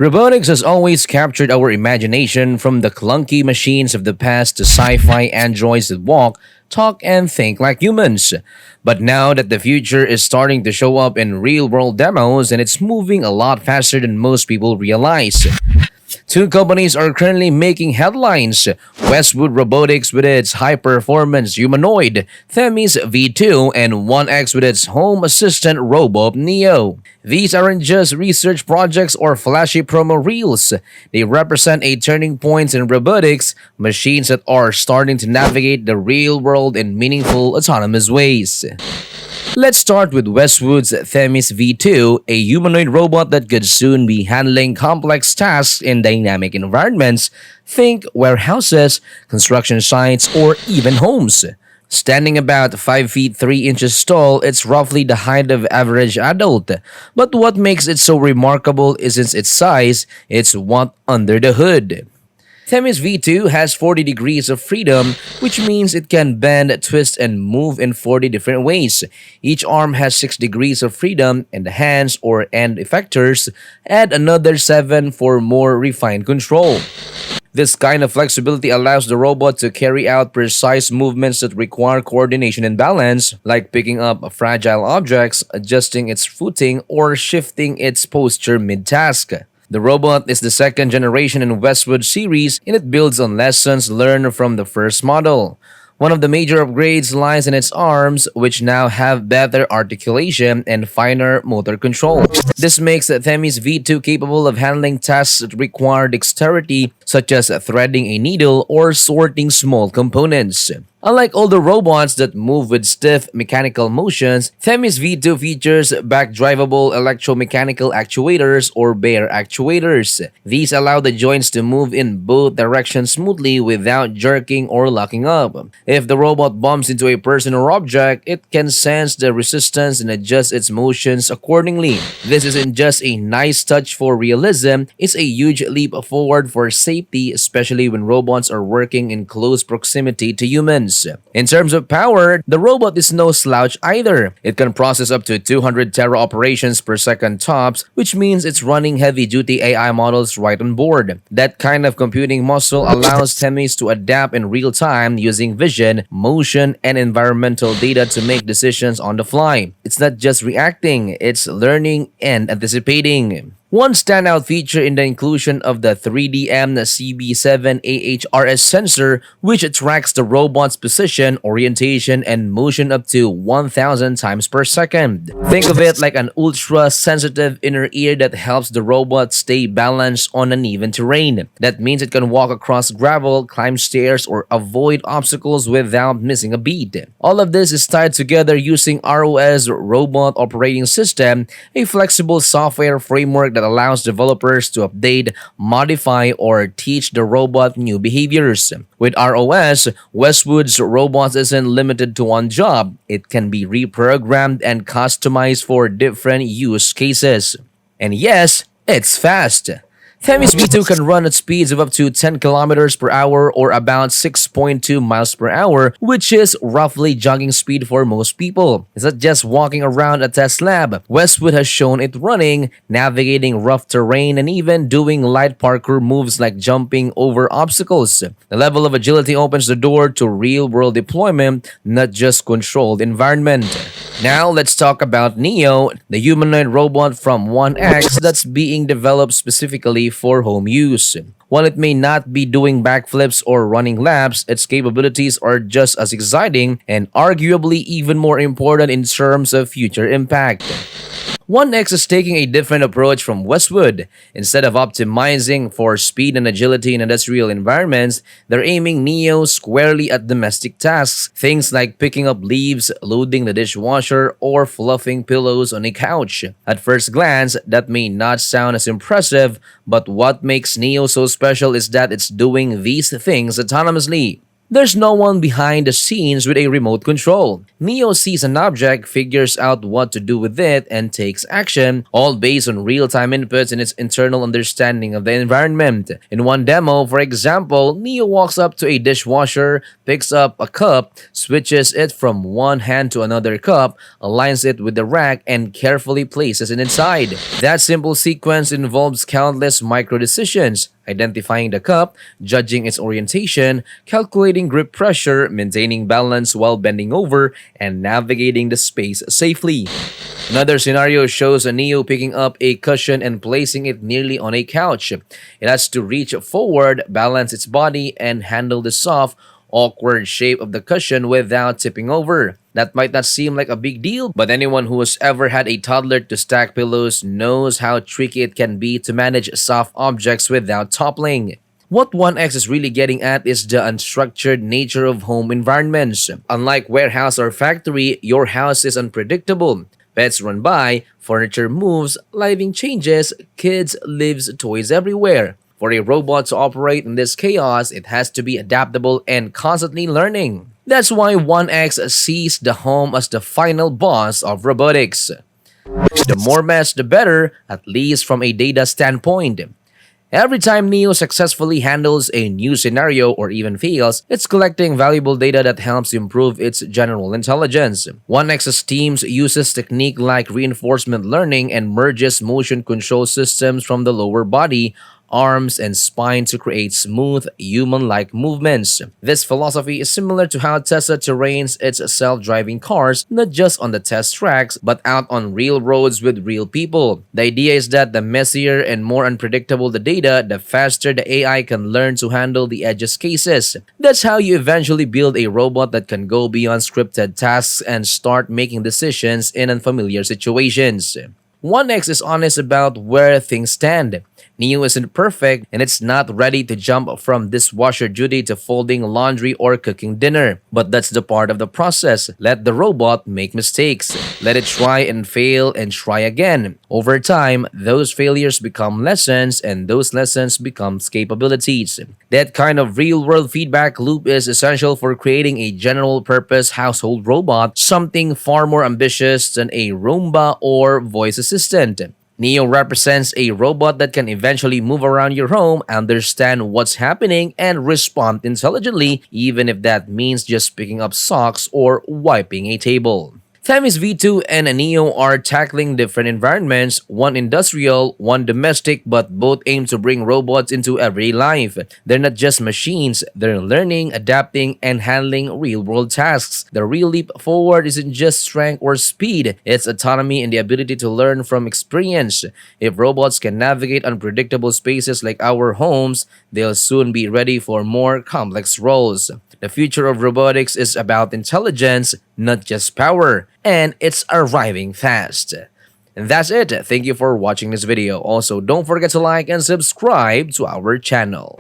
Robotics has always captured our imagination, from the clunky machines of the past to sci-fi androids that walk, talk, and think like humans. But now that the future is starting to show up in real-world demos, and it's moving a lot faster than most people realize. Two companies are currently making headlines: Westwood Robotics with its high-performance humanoid, Themis V2, and 1X with its home assistant robot Neo. These aren't just research projects or flashy promo reels. They represent a turning point in robotics, machines that are starting to navigate the real world in meaningful, autonomous ways. Let's start with Westwood's Themis V2, a humanoid robot that could soon be handling complex tasks in dynamic environments. Think warehouses, construction sites, or even homes. Standing about 5 feet 3 inches tall, it's roughly the height of average adult. But what makes it so remarkable isn't its size, it's what under the hood. Themis V2 has 40 degrees of freedom, which means it can bend, twist, and move in 40 different ways. Each arm has 6 degrees of freedom, and the hands or end effectors add another 7 for more refined control. This kind of flexibility allows the robot to carry out precise movements that require coordination and balance, like picking up fragile objects, adjusting its footing, or shifting its posture mid-task. The robot is the second generation in Westwood series, and it builds on lessons learned from the first model. One of the major upgrades lies in its arms, which now have better articulation and finer motor control. This makes the Themis V2 capable of handling tasks that require dexterity, such as threading a needle or sorting small components. Unlike older robots that move with stiff mechanical motions, Themis V2 features back-drivable electromechanical actuators or bear actuators. These allow the joints to move in both directions smoothly without jerking or locking up. If the robot bumps into a person or object, it can sense the resistance and adjust its motions accordingly. This isn't just a nice touch for realism, it's a huge leap forward for safety, especially when robots are working in close proximity to humans. In terms of power, the robot is no slouch either. It can process up to 200 tera operations per second tops, which means it's running heavy-duty AI models right on board. That kind of computing muscle allows Themis to adapt in real time using vision, motion, and environmental data to make decisions on the fly. It's not just reacting, it's learning and anticipating. One standout feature in the inclusion of the 3DM CB7 AHRS sensor, which tracks the robot's position, orientation, and motion up to 1,000 times per second. Think of it like an ultra-sensitive inner ear that helps the robot stay balanced on uneven terrain. That means it can walk across gravel, climb stairs, or avoid obstacles without missing a beat. All of this is tied together using ROS Robot Operating System, a flexible software framework that allows developers to update, modify, or teach the robot new behaviors. With ROS, Westwood's robots isn't limited to one job. It can be reprogrammed and customized for different use cases. And yes, it's fast. Themis V2 can run at speeds of up to 10 kilometers per hour or about 6.2 miles per hour, which is roughly jogging speed for most people. It's not just walking around a test lab. Westwood has shown it running, navigating rough terrain, and even doing light parkour moves like jumping over obstacles. The level of agility opens the door to real-world deployment, not just controlled environment. Now let's talk about Neo, the humanoid robot from 1X that's being developed specifically for home use. While it may not be doing backflips or running laps, its capabilities are just as exciting and arguably even more important in terms of future impact. 1X is taking a different approach from Westwood. Instead of optimizing for speed and agility in industrial environments, they're aiming Neo squarely at domestic tasks, things like picking up leaves, loading the dishwasher, or fluffing pillows on a couch. At first glance, that may not sound as impressive, but what makes Neo so special is that it's doing these things autonomously. There's no one behind the scenes with a remote control. Neo sees an object, figures out what to do with it, and takes action, all based on real-time inputs and its internal understanding of the environment. In one demo, for example, Neo walks up to a dishwasher, picks up a cup, switches it from one hand to another cup, aligns it with the rack, and carefully places it inside. That simple sequence involves countless micro decisions: identifying the cup, judging its orientation, calculating grip pressure, maintaining balance while bending over, and navigating the space safely. Another scenario shows a Neo picking up a cushion and placing it nearly on a couch. It has to reach forward, balance its body, and handle the soft, awkward shape of the cushion without tipping over. That might not seem like a big deal, but anyone who has ever had a toddler to stack pillows knows how tricky it can be to manage soft objects without toppling. What 1X is really getting at is the unstructured nature of home environments. Unlike warehouse or factory, your house is unpredictable. Pets run by, furniture moves, lighting changes, kids leaves toys everywhere. For a robot to operate in this chaos, it has to be adaptable and constantly learning. That's why 1X sees the home as the final boss of robotics. The more mess, the better, at least from a data standpoint. Every time Neo successfully handles a new scenario or even fails, it's collecting valuable data that helps improve its general intelligence. 1X's teams uses technique like reinforcement learning and merges motion control systems from the lower body, arms, and spine to create smooth, human-like movements. This philosophy is similar to how Tesla trains its self-driving cars, not just on the test tracks, but out on real roads with real people. The idea is that the messier and more unpredictable the data, the faster the AI can learn to handle the edges cases. That's how you eventually build a robot that can go beyond scripted tasks and start making decisions in unfamiliar situations. 1X is honest about where things stand. Neo isn't perfect, and it's not ready to jump from dishwasher duty to folding laundry or cooking dinner. But that's the part of the process. Let the robot make mistakes. Let it try and fail and try again. Over time, those failures become lessons, and those lessons become capabilities. That kind of real-world feedback loop is essential for creating a general-purpose household robot, something far more ambitious than a Roomba or voice assistant. Neo represents a robot that can eventually move around your home, understand what's happening, and respond intelligently, even if that means just picking up socks or wiping a table. Themis V2 and Neo are tackling different environments, one industrial, one domestic, but both aim to bring robots into everyday life. They're not just machines, they're learning, adapting, and handling real-world tasks. The real leap forward isn't just strength or speed, it's autonomy and the ability to learn from experience. If robots can navigate unpredictable spaces like our homes, they'll soon be ready for more complex roles. The future of robotics is about intelligence, not just power, and it's arriving fast. And that's it. Thank you for watching this video. Also, don't forget to like and subscribe to our channel.